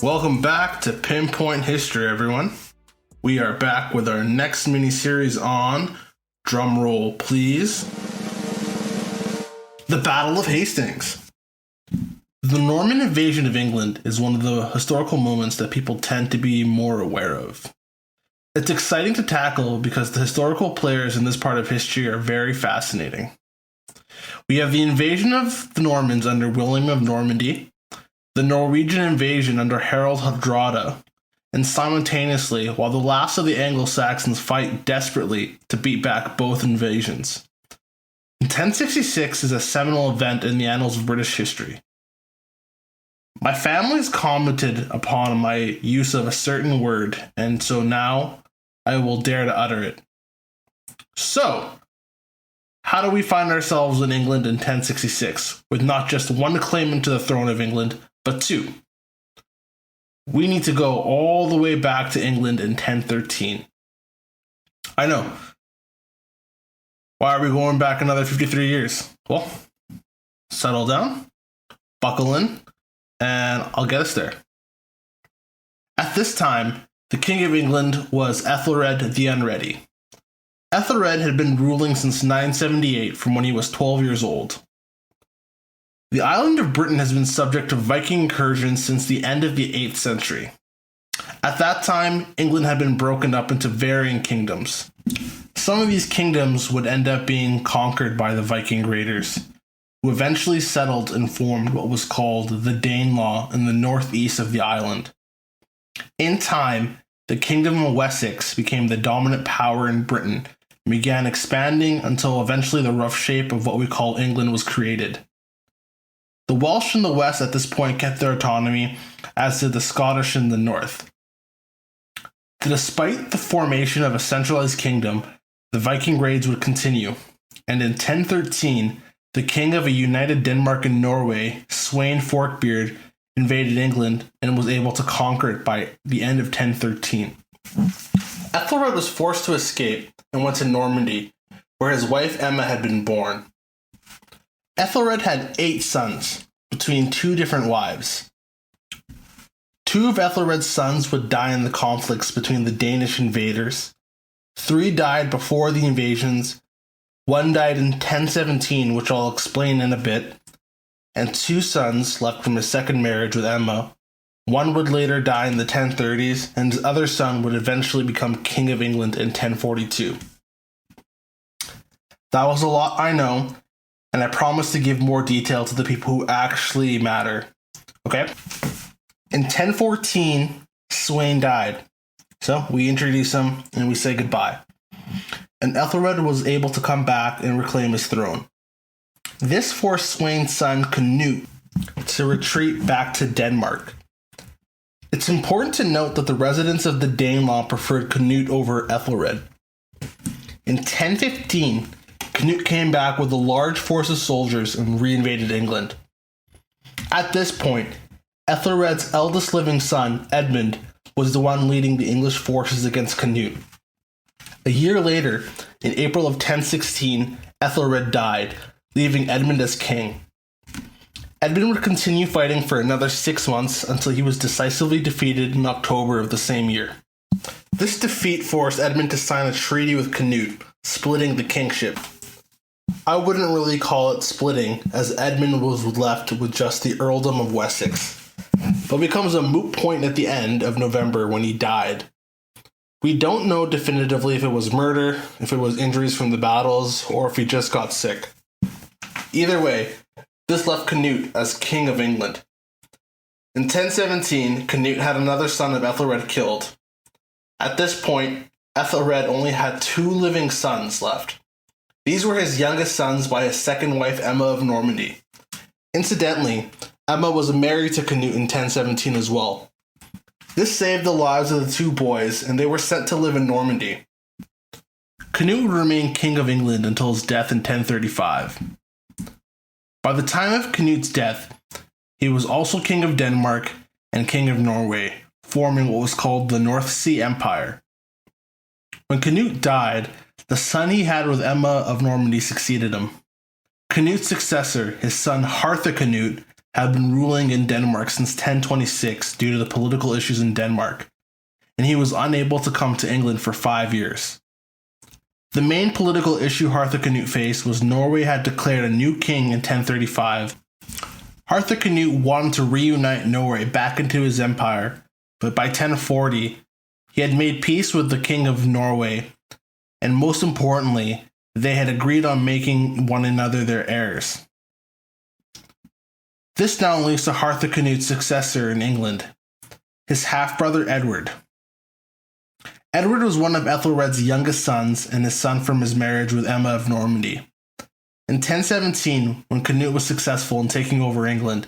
Welcome back to Pinpoint History, everyone. We are back with our next mini-series on, drumroll please, the Battle of Hastings. The Norman invasion of England is one of the historical moments that people tend to be more aware of. It's exciting to tackle because the historical players in this part of history are very fascinating. We have the invasion of the Normans under William of Normandy, the Norwegian invasion under Harold Hardrada, and simultaneously, while the last of the Anglo-Saxons fight desperately to beat back both invasions. 1066 is a seminal event in the annals of British history. My family has commented upon my use of a certain word, and so now I will dare to utter it. So, how do we find ourselves in England in 1066, with not just one claimant to the throne of England, but two? We need to go all the way back to England in 1013. I know. Why are we going back another 53 years? Well, settle down, buckle in, and I'll get us there. At this time, the King of England was Ethelred the Unready. Ethelred had been ruling since 978 from when he was 12 years old. The island of Britain has been subject to Viking incursions since the end of the 8th century. At that time, England had been broken up into varying kingdoms. Some of these kingdoms would end up being conquered by the Viking raiders, who eventually settled and formed what was called the Danelaw in the northeast of the island. In time, the Kingdom of Wessex became the dominant power in Britain and began expanding until eventually the rough shape of what we call England was created. The Welsh in the west at this point kept their autonomy, as did the Scottish in the north. Despite the formation of a centralized kingdom, the Viking raids would continue, and in 1013, the king of a united Denmark and Norway, Sweyn Forkbeard, invaded England and was able to conquer it by the end of 1013. Ethelred was forced to escape and went to Normandy, where his wife Emma had been born. Ethelred had 8 sons, between 2 different wives. 2 of Ethelred's sons would die in the conflicts between the Danish invaders. 3 died before the invasions. 1 died in 1017, which I'll explain in a bit. And 2 sons left from his second marriage with Emma. 1 would later die in the 1030s, and his other son would eventually become King of England in 1042. That was a lot, I know, and I promise to give more detail to the people who actually matter. Okay? In 1014, Sweyn died. So we introduce him and we say goodbye. And Ethelred was able to come back and reclaim his throne. This forced Sweyn's son Canute to retreat back to Denmark. It's important to note that the residents of the Danelaw preferred Canute over Ethelred. In 1015, Canute came back with a large force of soldiers and reinvaded England. At this point, Ethelred's eldest living son, Edmund, was the one leading the English forces against Canute. A year later, in April of 1016, Ethelred died, leaving Edmund as king. Edmund would continue fighting for another 6 months until he was decisively defeated in October of the same year. This defeat forced Edmund to sign a treaty with Canute, splitting the kingship. I wouldn't really call it splitting, as Edmund was left with just the earldom of Wessex, but becomes a moot point at the end of November when he died. We don't know definitively if it was murder, if it was injuries from the battles, or if he just got sick. Either way, this left Canute as King of England. In 1017, Canute had another son of Ethelred killed. At this point, Ethelred only had 2 living sons left. These were his youngest sons by his second wife Emma of Normandy. Incidentally, Emma was married to Canute in 1017 as well. This saved the lives of the 2 boys, and they were sent to live in Normandy. Canute would remain King of England until his death in 1035. By the time of Canute's death, he was also King of Denmark and King of Norway, forming what was called the North Sea Empire. When Canute died, the son he had with Emma of Normandy succeeded him. Canute's successor, his son Harthacanute, had been ruling in Denmark since 1026 due to the political issues in Denmark, and he was unable to come to England for 5 years. The main political issue Harthacnut faced was Norway had declared a new king in 1035. Harthacnut wanted to reunite Norway back into his empire, but by 1040, he had made peace with the king of Norway, and most importantly, they had agreed on making one another their heirs. This now leads to Harthacnut's successor in England, his half-brother Edward. Edward was one of Ethelred's youngest sons and his son from his marriage with Emma of Normandy. In 1017, when Canute was successful in taking over England,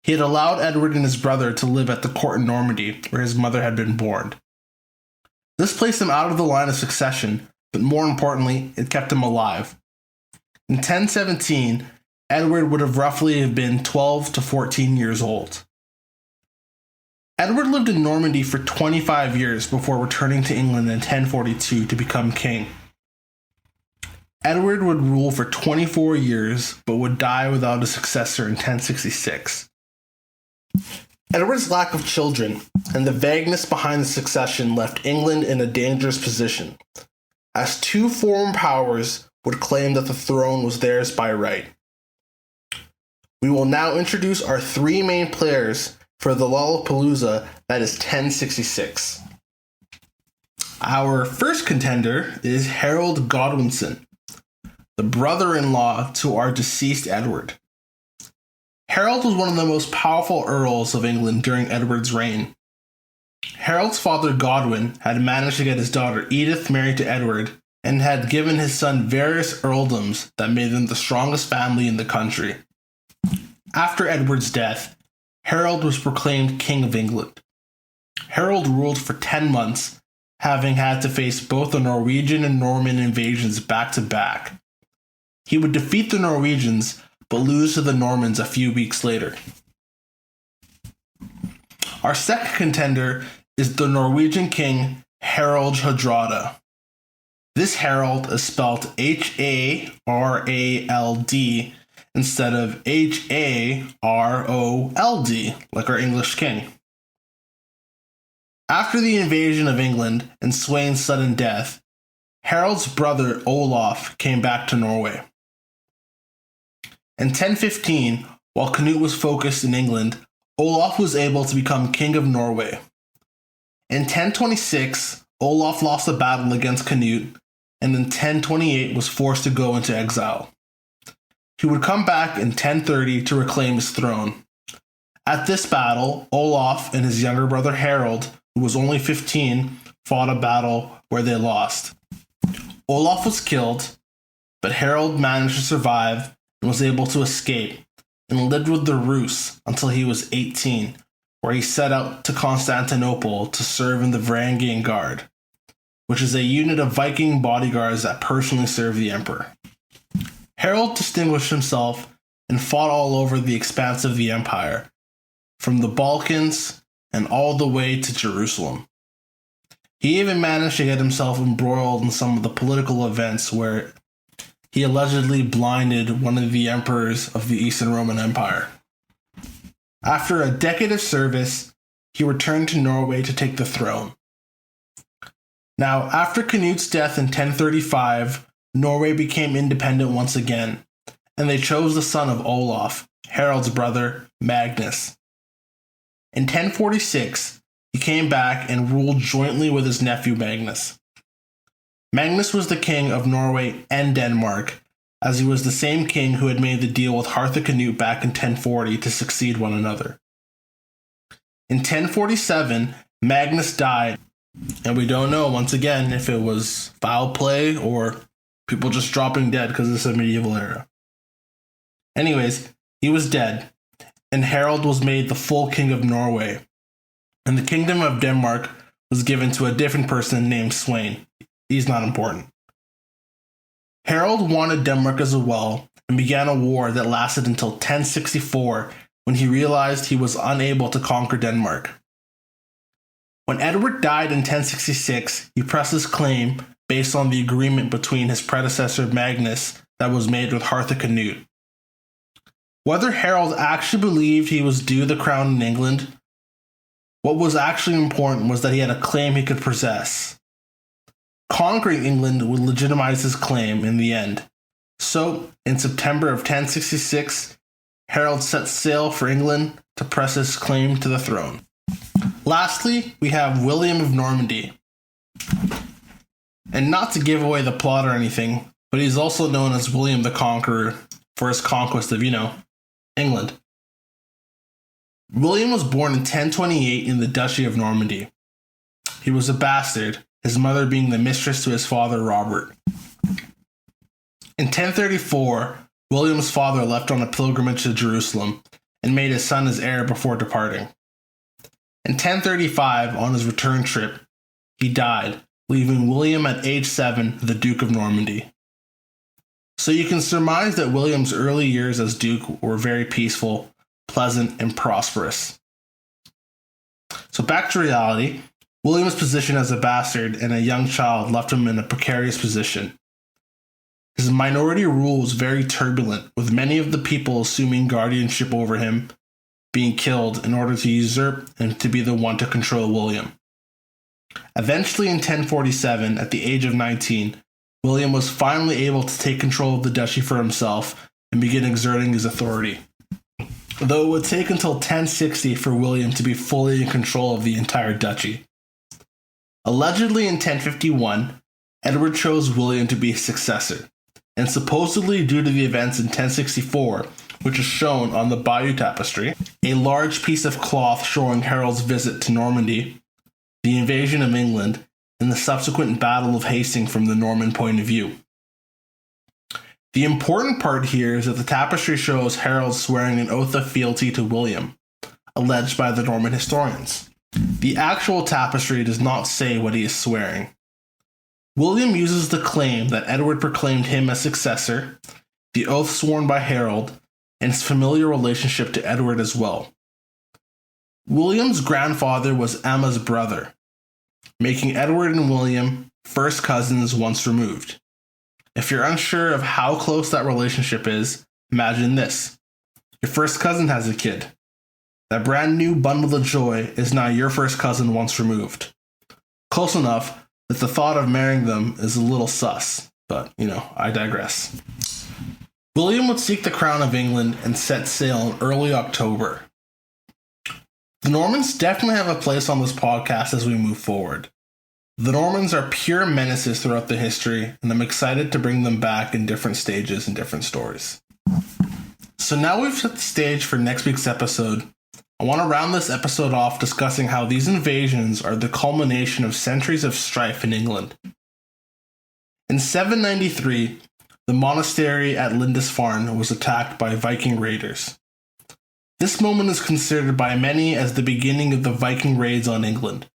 he had allowed Edward and his brother to live at the court in Normandy, where his mother had been born. This placed him out of the line of succession, but more importantly, it kept him alive. In 1017, Edward would have roughly been 12 to 14 years old. Edward lived in Normandy for 25 years before returning to England in 1042 to become king. Edward would rule for 24 years, but would die without a successor in 1066. Edward's lack of children and the vagueness behind the succession left England in a dangerous position, as two foreign powers would claim that the throne was theirs by right. We will now introduce our three main players for the Lollapalooza that is 1066. Our first contender is Harold Godwinson, the brother-in-law to our deceased Edward. Harold was one of the most powerful earls of England during Edward's reign. Harold's father Godwin had managed to get his daughter Edith married to Edward and had given his son various earldoms that made them the strongest family in the country. After Edward's death, Harold was proclaimed King of England. Harold ruled for 10 months, having had to face both the Norwegian and Norman invasions back to back. He would defeat the Norwegians, but lose to the Normans a few weeks later. Our second contender is the Norwegian king Harald Hardrada. This Harald is spelled Harald instead of Harold, like our English king. After the invasion of England and Sweyn's sudden death, Harald's brother Olaf came back to Norway. In 1015, while Canute was focused in England, Olaf was able to become King of Norway. In 1026, Olaf lost a battle against Canute, and in 1028 was forced to go into exile. He would come back in 1030 to reclaim his throne. At this battle, Olaf and his younger brother Harold, who was only 15, fought a battle where they lost. Olaf was killed, but Harold managed to survive and was able to escape, and lived with the Rus until he was 18, where he set out to Constantinople to serve in the Varangian Guard, which is a unit of Viking bodyguards that personally serve the emperor. Harold distinguished himself and fought all over the expanse of the empire, from the Balkans and all the way to Jerusalem. He even managed to get himself embroiled in some of the political events where he allegedly blinded one of the emperors of the Eastern Roman Empire. After a decade of service, he returned to Norway to take the throne. Now, after Canute's death in 1035, Norway became independent once again, and they chose the son of Olaf, Harald's brother, Magnus. In 1046, he came back and ruled jointly with his nephew Magnus. Magnus was the king of Norway and Denmark, as he was the same king who had made the deal with Harthacnut back in 1040 to succeed one another. In 1047, Magnus died, and we don't know, once again, if it was foul play or people just dropping dead because it's a medieval era. Anyways, he was dead, and Harold was made the full king of Norway, and the kingdom of Denmark was given to a different person named Sweyn. He's not important. Harold wanted Denmark as well and began a war that lasted until 1064 when he realized he was unable to conquer Denmark. When Edward died in 1066, he pressed his claim based on the agreement between his predecessor Magnus that was made with Harthacnut. Whether Harold actually believed he was due the crown in England, what was actually important was that he had a claim he could possess. Conquering England would legitimize his claim in the end. So, in September of 1066, Harold set sail for England to press his claim to the throne. Lastly, we have William of Normandy. And not to give away the plot or anything, but he's also known as William the Conqueror for his conquest of, England. William was born in 1028 in the Duchy of Normandy. He was a bastard, his mother being the mistress to his father Robert. In 1034, William's father left on a pilgrimage to Jerusalem and made his son his heir before departing. In 1035, on his return trip, he died, leaving William at age 7 the Duke of Normandy. So you can surmise that William's early years as Duke were very peaceful, pleasant, and prosperous. So back to reality, William's position as a bastard and a young child left him in a precarious position. His minority rule was very turbulent, with many of the people assuming guardianship over him, being killed in order to usurp and to be the one to control William. Eventually in 1047, at the age of 19, William was finally able to take control of the duchy for himself and begin exerting his authority. Though it would take until 1060 for William to be fully in control of the entire duchy. Allegedly in 1051, Edward chose William to be his successor, and supposedly due to the events in 1064, which is shown on the Bayeux Tapestry, a large piece of cloth showing Harold's visit to Normandy, the invasion of England, and the subsequent Battle of Hastings from the Norman point of view. The important part here is that the tapestry shows Harold swearing an oath of fealty to William, alleged by the Norman historians. The actual tapestry does not say what he is swearing. William uses the claim that Edward proclaimed him as successor, the oath sworn by Harold, and his familiar relationship to Edward as well. William's grandfather was Emma's brother, making Edward and William first cousins once removed. If you're unsure of how close that relationship is, imagine this. Your first cousin has a kid. That brand new bundle of joy is now your first cousin once removed. Close enough that the thought of marrying them is a little sus, but, I digress. William would seek the crown of England and set sail in early October. The Normans definitely have a place on this podcast as we move forward. The Normans are pure menaces throughout the history, and I'm excited to bring them back in different stages and different stories. So now we've set the stage for next week's episode. I want to round this episode off discussing how these invasions are the culmination of centuries of strife in England. In 793, the monastery at Lindisfarne was attacked by Viking raiders. This moment is considered by many as the beginning of the Viking raids on England.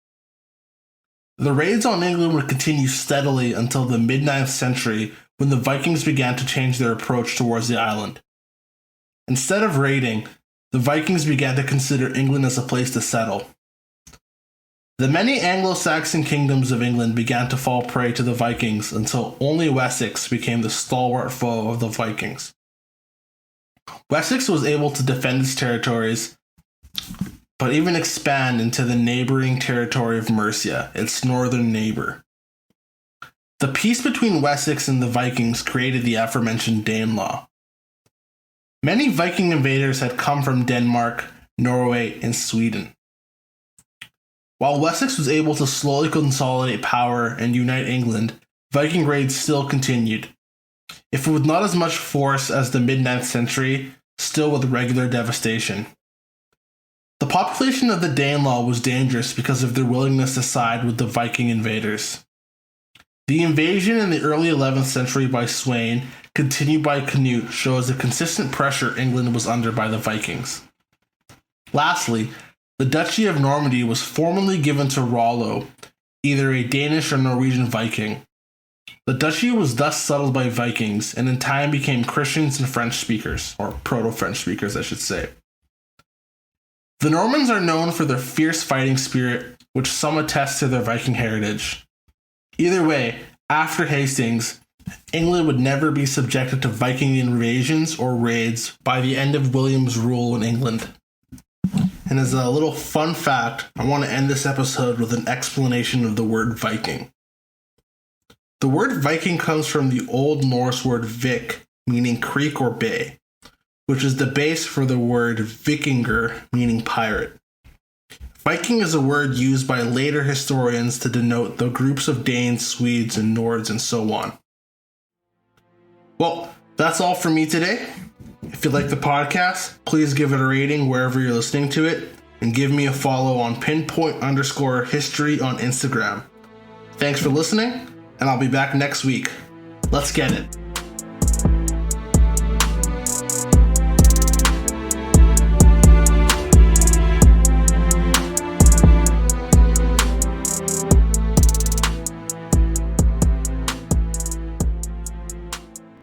The raids on England would continue steadily until the mid-9th century, when the Vikings began to change their approach towards the island. Instead of raiding, the Vikings began to consider England as a place to settle. The many Anglo-Saxon kingdoms of England began to fall prey to the Vikings until only Wessex became the stalwart foe of the Vikings. Wessex was able to defend its territories, but even expand into the neighboring territory of Mercia, its northern neighbor. The peace between Wessex and the Vikings created the aforementioned Danelaw. Many Viking invaders had come from Denmark, Norway, and Sweden. While Wessex was able to slowly consolidate power and unite England, Viking raids still continued. If with not as much force as the mid-9th century, still with regular devastation. The population of the Danelaw was dangerous because of their willingness to side with the Viking invaders. The invasion in the early 11th century by Sweyn, continued by Canute, shows the consistent pressure England was under by the Vikings. Lastly, the Duchy of Normandy was formally given to Rollo, either a Danish or Norwegian Viking. The duchy was thus settled by Vikings, and in time became Christians and French speakers, or proto-French speakers, I should say. The Normans are known for their fierce fighting spirit, which some attest to their Viking heritage. Either way, after Hastings, England would never be subjected to Viking invasions or raids by the end of William's rule in England. And as a little fun fact, I want to end this episode with an explanation of the word Viking. The word Viking comes from the Old Norse word vik, meaning creek or bay, which is the base for the word vikingur, meaning pirate. Viking is a word used by later historians to denote the groups of Danes, Swedes, and Nords, and so on. Well, that's all for me today. If you like the podcast, please give it a rating wherever you're listening to it, and give me a follow on Pinpoint_history on Instagram. Thanks for listening, and I'll be back next week. Let's get it.